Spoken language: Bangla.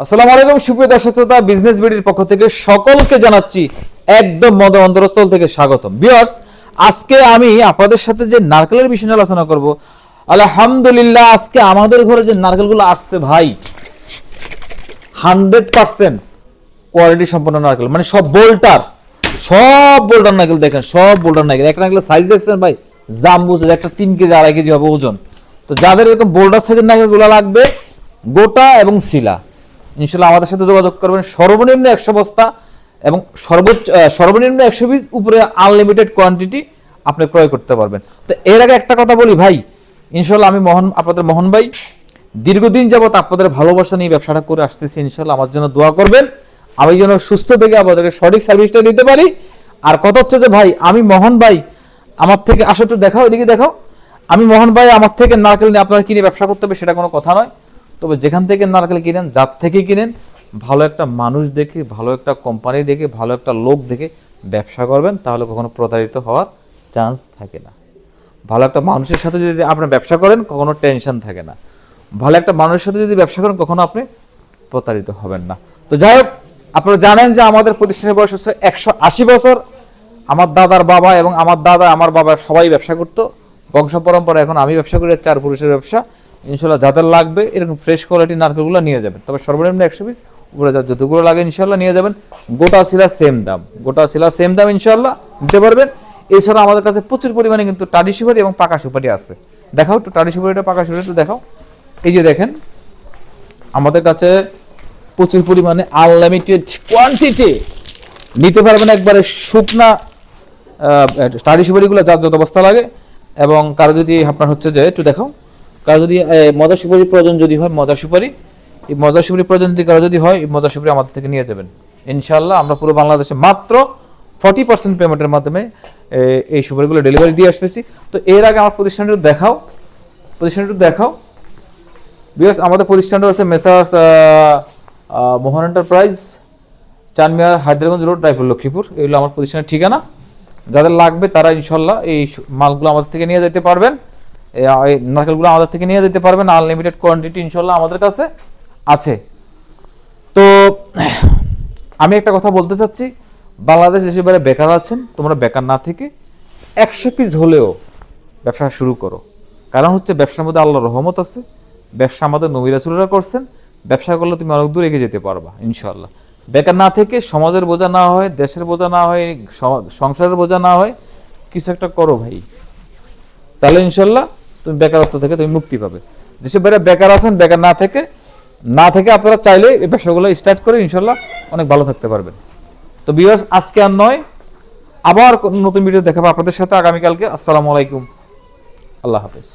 আসসালামু আলাইকুম সুপ্রিয় দর্শক শ্রোতা, বিজনেস বিডির পক্ষ থেকে সকলকে জানাচ্ছি একদম মন অন্তরস্থল থেকে স্বাগতম। ভিউয়ার্স, আজকে আমি আপনাদের সাথে যে নারকেলের বিষয় নিয়ে আলোচনা করব। আলহামদুলিল্লাহ, আজকে আমাদের ঘরে যে নারকেলগুলো আসছে ভাই 100% কোয়ালিটি সম্পন্ন নারকেল, মানে সব বোল্টার নারকেল। দেখেন সব বোল্টার নারকেল, একটা নারকেলের সাইজ দেখছেন ভাই, জাম্বু, একটা 3 কেজি 2.5 কেজি হবে ওজন। তো যাদের এরকম বোল্টার সাইজের নারকেলগুলো লাগবে গোটা এবং শিলা, ইনশাআল্লাহ আমাদের সাথে যোগাযোগ করবেন। সর্বনিম্ন 100 বস্তা এবং সর্বনিম্ন 100 পিস, উপরে আনলিমিটেড কোয়ান্টিটি আপনি ক্রয় করতে পারবেন। তো এর আগে একটা কথা বলি ভাই, ইনশাআল্লাহ আমি আপনাদের মোহন ভাই দীর্ঘদিন যাবত আপনাদের ভালোবাসা নিয়ে ব্যবসাটা করে আসতেছি। ইনশাআল্লাহ আমার জন্য দোয়া করবেন, আমি যেন সুস্থ থেকে আপনাদেরকে সঠিক সার্ভিসটা দিতে পারি। আর কথা হচ্ছে যে ভাই, আমি মোহন ভাই আমার থেকে আসো, একটু দেখাও, এদিকে দেখাও। আমি মোহন ভাই আমার থেকে নারকেল নিয়ে আপনারা কিনে ব্যবসা করতে হবে সেটা কোনো কথা নয়। তবে যেখান থেকে নারকেল কিনেন, যার থেকে কিনেন, ভালো একটা মানুষ দেখে, ভালো একটা কোম্পানি দেখে, ভালো একটা লোক দেখে ব্যবসা করবেন, তাহলে কখনো প্রতারিত হওয়ার চান্স থাকে না। ভালো একটা মানুষের সাথে যদি আপনি ব্যবসা করেন, কখনো টেনশন থাকে না। ভালো একটা মানুষের সাথে যদি ব্যবসা করেন, কখনো আপনি প্রতারিত হবেন না। তো যাই হোক, আপনারা জানেন যে আমাদের প্রতিষ্ঠানের বয়স হচ্ছে 180 বছর। আমার দাদার বাবা এবং আমার দাদা, আমার বাবা সবাই ব্যবসা করতো, বংশ পরম্পরা। এখন আমি ব্যবসা করি, 4 পুরুষের ব্যবসা। ইনশাল্লাহ যাদের লাগবে এরকম ফ্রেশ কোয়ালিটি নারকেলগুলো নিয়ে যাবেন। তবে সর্বনিম্ন 100 পিস, উপরে যতগুলো লাগে ইনশাল্লাহ নিয়ে যাবেন। গোটা শিলা সেম দাম ইনশাল্লাহ দিতে পারবেন। এছাড়া আমাদের কাছে প্রচুর পরিমাণে কিন্তু টাডি সুপারি এবং পাকা সুপারি আছে। দেখাও একটু টাডি সুপারিটা, পাকা সুপারিটা দেখাও। এই যে দেখেন, আমাদের কাছে প্রচুর পরিমাণে আনলিমিটেড কোয়ান্টিটি নিতে পারবেন একবারে শুকনা টাডি সুপারিগুলো, যার যত বস্তা লাগে। এবং কারো যদি আপনার হচ্ছে যে একটু দেখাও, কারো যদি মজা সুপারি প্রয়োজন যদি হয়, মজা সুপারি, এই মজা সুপারি প্রয়োজন যদি কারো যদি হয়, এই মজা সুপারি আমাদের থেকে নিয়ে যাবেন ইনশাআল্লাহ। আমরা পুরো বাংলাদেশে মাত্র 40% পেমেন্টের মাধ্যমে এই সুপারিগুলো ডেলিভারি দিয়ে আসতেছি। তো এর আগে আমার প্রতিষ্ঠানটা দেখাও। বিকজ আমাদের প্রতিষ্ঠানটা হচ্ছে মেসার্স মোহন এন্টারপ্রাইজ, চানমিয়া, হায়দ্রাবাদ রোড, রায়পুর, লক্ষ্মীপুর। এগুলো আমার প্রতিষ্ঠানের ঠিকানা। যাদের লাগবে তারা ইনশাল্লাহ এই মালগুলো আমাদের থেকে নিয়ে যেতে পারবেন, এই নারকেলগুলো আমাদের থেকে নিয়ে যেতে পারবেন। আনলিমিটেড কোয়ান্টিটি ইনশাল্লাহ আমাদের কাছে আছে। তো আমি একটা কথা বলতে চাচ্ছি, বাংলাদেশ এসে বেকার আছেন, তোমরা বেকার না থেকে 100 পিস হলেও ব্যবসা শুরু করো। কারণ হচ্ছে ব্যবসার মধ্যে আল্লাহর রহমত আছে। ব্যবসা আমাদের নবী রাসূলরা করছেন। ব্যবসা করলে তুমি অনেক দূর এগিয়ে যেতে পারবা ইনশাল্লাহ। বেকার না থেকে, সমাজের বোঝা না হয়, দেশের বোঝা না হয়, সংসারের বোঝা না হয়, কিছু একটা করো ভাই, তাহলে ইনশাল্লাহ তুমি বেকারত্ব থেকে তুমি মুক্তি পাবে। যেসব বেকার আছেন, বেকার না থেকে আপনারা চাইলে এই ব্যবসাগুলো স্টার্ট করে ইনশাল্লাহ অনেক ভালো থাকতে পারবেন। তো ভিউয়ার্স, আজকে আর নয়, আবার নতুন ভিডিও দেখাবো আপনাদের সাথে আগামীকালকে। আসসালামু আলাইকুম, আল্লাহ হাফেজ।